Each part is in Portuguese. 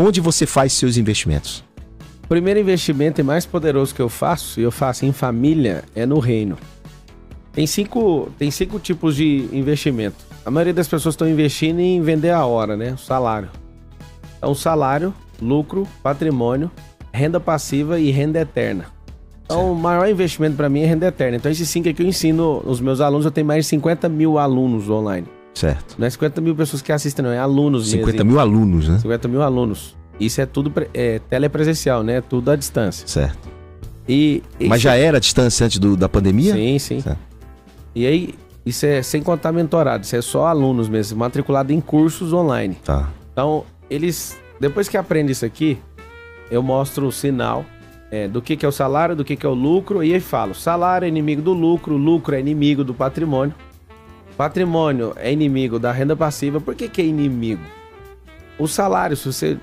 Onde você faz seus investimentos? O primeiro investimento e mais poderoso que eu faço, e eu faço em família, é no reino. Tem cinco tipos de investimento. A maioria das pessoas estão investindo em vender a hora, né? O salário. Então, salário, lucro, patrimônio, renda passiva e renda eterna. Então, o maior investimento para mim é renda eterna. Então, esses 5 aqui eu ensino os meus alunos. Eu tenho mais de 50 mil alunos online. Certo. Não é 50 mil pessoas que assistem, não. É alunos 50 mil alunos, né? 50 mil alunos. Isso é tudo telepresencial, né? Tudo à distância. Certo. Mas já era a distância antes da pandemia? Sim, sim. Certo. E aí, isso é sem contar mentorado. Isso é só alunos mesmo, matriculado em cursos online. Tá. Então, depois que aprendem isso aqui, eu mostro o sinal do que é o salário, do que é o lucro, e aí falo, salário é inimigo do lucro é inimigo do patrimônio, patrimônio é inimigo da renda passiva. Por que é inimigo? O salário, se você...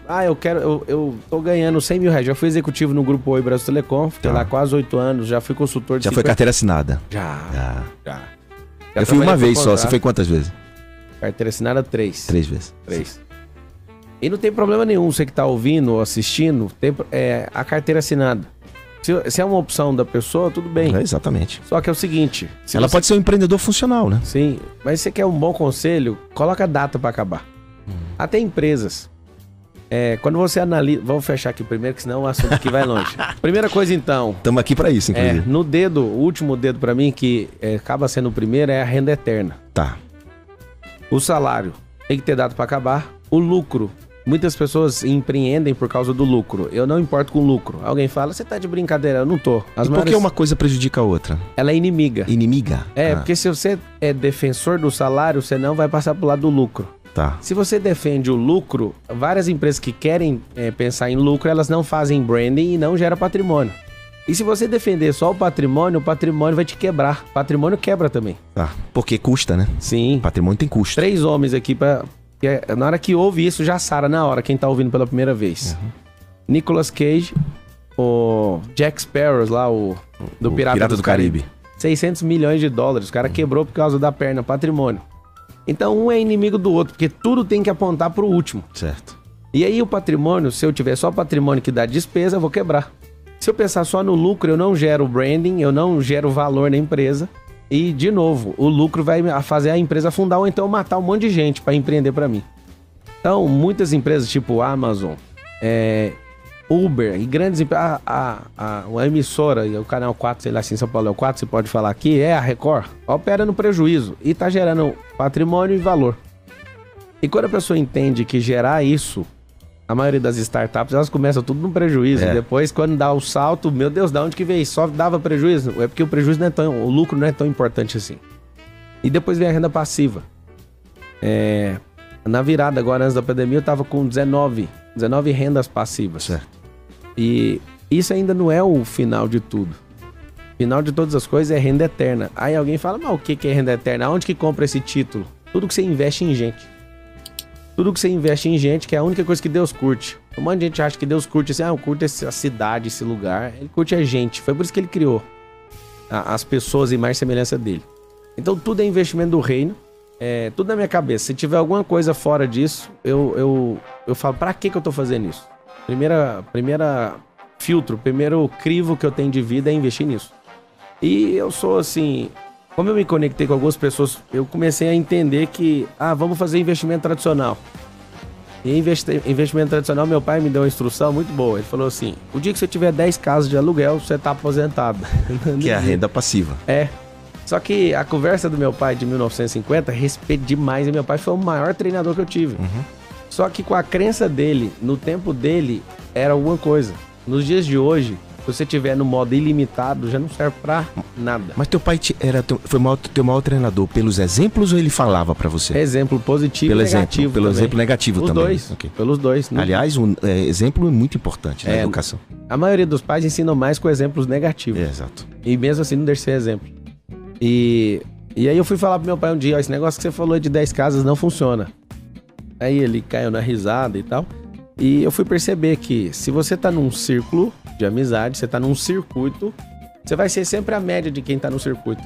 eu tô ganhando 100 mil reais, já fui executivo no Grupo Oi Brasil Telecom, fiquei lá quase 8 anos, já fui consultor de... Já foi carteira assinada? Já. Eu fui uma vez só, você foi quantas vezes? Carteira assinada 3. 3 vezes. 3. E não tem problema nenhum, você que tá ouvindo ou assistindo, tem a carteira assinada. Se é uma opção da pessoa, tudo bem. Exatamente. Só que é o seguinte... Ela pode ser um empreendedor funcional, né? Sim, mas se você quer um bom conselho, coloca a data para acabar. Até empresas. Quando você analisa... Vamos fechar aqui primeiro, que senão o assunto aqui vai longe. Primeira coisa, então... Estamos aqui para isso, inclusive. No dedo, o último dedo para mim, que acaba sendo o primeiro, é a renda eterna. Tá. O salário tem que ter data para acabar. O lucro... Muitas pessoas empreendem por causa do lucro. Eu não importo com lucro. Alguém fala, você tá de brincadeira? Eu não tô. Por que uma coisa prejudica a outra? Ela é inimiga. Inimiga? Porque se você é defensor do salário, você não vai passar pro lado do lucro. Tá. Se você defende o lucro, várias empresas que querem pensar em lucro, elas não fazem branding e não geram patrimônio. E se você defender só o patrimônio vai te quebrar. O patrimônio quebra também. Tá. Porque custa, né? Sim. Patrimônio tem custo. 3 homens aqui na hora que ouve isso, já sara na hora, quem tá ouvindo pela primeira vez. Nicolas Cage, o Jack Sparrow lá, do Pirata do Caribe. 600 milhões de dólares. O cara quebrou por causa da perna, patrimônio. Então, um é inimigo do outro, porque tudo tem que apontar pro último. Certo. E aí, o patrimônio, se eu tiver só patrimônio que dá despesa, eu vou quebrar. Se eu pensar só no lucro, eu não gero branding, eu não gero valor na empresa. E, de novo, o lucro vai fazer a empresa afundar ou então matar um monte de gente para empreender para mim. Então, muitas empresas, tipo Amazon, Uber e grandes empresas, uma emissora, o canal 4, sei lá, assim, São Paulo é o 4, você pode falar aqui, a Record, opera no prejuízo e tá gerando patrimônio e valor. E quando a pessoa entende que gerar isso, a maioria das startups, elas começam tudo no prejuízo. Depois, quando dá o salto, meu Deus, da onde que veio? Só dava prejuízo? É porque o prejuízo não é tão... O lucro não é tão importante assim. E depois vem a renda passiva. Na virada agora, antes da pandemia, eu tava com 19 rendas passivas. Certo. E isso ainda não é o final de tudo. O final de todas as coisas é renda eterna. Aí alguém fala, mas o que é renda eterna? Aonde que compra esse título? Tudo que você investe em gente. Tudo que você investe em gente, que é a única coisa que Deus curte. Um monte de gente acha que Deus curte assim, curte essa cidade, esse lugar. Ele curte a gente. Foi por isso que ele criou as pessoas em mais semelhança dele. Então tudo é investimento do reino. Tudo na minha cabeça. Se tiver alguma coisa fora disso, eu falo, pra que eu tô fazendo isso? Primeira filtro, primeiro crivo que eu tenho de vida é investir nisso. E eu sou assim... Como eu me conectei com algumas pessoas, eu comecei a entender que, vamos fazer investimento tradicional. E investimento tradicional, meu pai me deu uma instrução muito boa. Ele falou assim, o dia que você tiver 10 casas de aluguel, você tá aposentado. Que é a renda passiva. Só que a conversa do meu pai de 1950, respeito demais. E meu pai foi o maior treinador que eu tive. Uhum. Só que com a crença dele, no tempo dele, era alguma coisa. Nos dias de hoje... Se você tiver no modo ilimitado, já não serve pra nada. Mas teu pai foi teu maior treinador pelos exemplos ou ele falava pra você? Exemplo positivo e negativo. Pelo exemplo negativo também. Dois, okay. Pelos dois. Aliás, exemplo é muito importante na educação. A maioria dos pais ensinam mais com exemplos negativos. Exato. E mesmo assim não deixa de ser exemplo. E aí eu fui falar pro meu pai um dia, esse negócio que você falou de 10 casas não funciona. Aí ele caiu na risada e tal. E eu fui perceber que se você tá num círculo de amizade, você tá num circuito, você vai ser sempre a média de quem tá no circuito.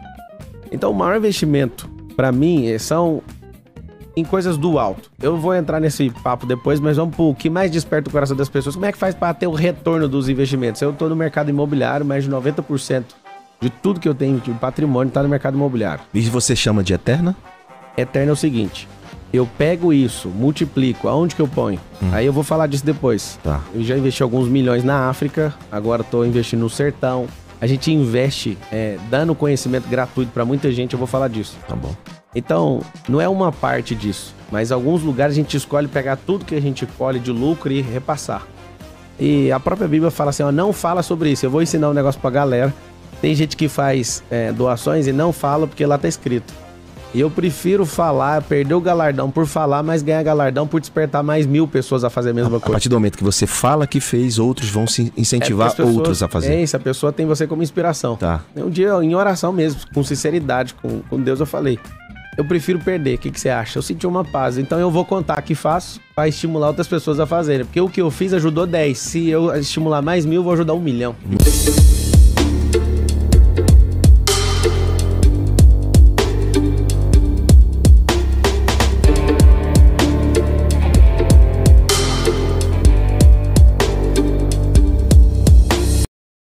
Então o maior investimento, pra mim, são em coisas do alto. Eu vou entrar nesse papo depois, mas vamos pro que mais desperta o coração das pessoas. Como é que faz para ter o retorno dos investimentos? Eu tô no mercado imobiliário, mais de 90% de tudo que eu tenho de patrimônio tá no mercado imobiliário. E você chama de eterna? Eterna é o seguinte, eu pego isso, multiplico, aonde que eu ponho? Aí eu vou falar disso depois. Tá. Eu já investi alguns milhões na África, agora tô investindo no sertão. A gente investe dando conhecimento gratuito para muita gente, eu vou falar disso. Tá bom. Então, não é uma parte disso, mas alguns lugares a gente escolhe pegar tudo que a gente colhe de lucro e repassar. E a própria Bíblia fala assim, ó, não fala sobre isso, eu vou ensinar um negócio pra galera. Tem gente que faz doações e não fala porque lá tá escrito. E eu prefiro falar, perder o galardão por falar, mas ganhar galardão por despertar mais 1000 pessoas a fazer a mesma coisa. A partir do momento que você fala que fez, outros vão se incentivar outros a fazer. É isso, a pessoa tem você como inspiração. Tá. Um dia, em oração mesmo, com sinceridade, com Deus, eu falei, eu prefiro perder, o que você acha? Eu senti uma paz, então eu vou contar que faço para estimular outras pessoas a fazerem. Porque o que eu fiz ajudou 10, se eu estimular mais 1000, eu vou ajudar 1 milhão.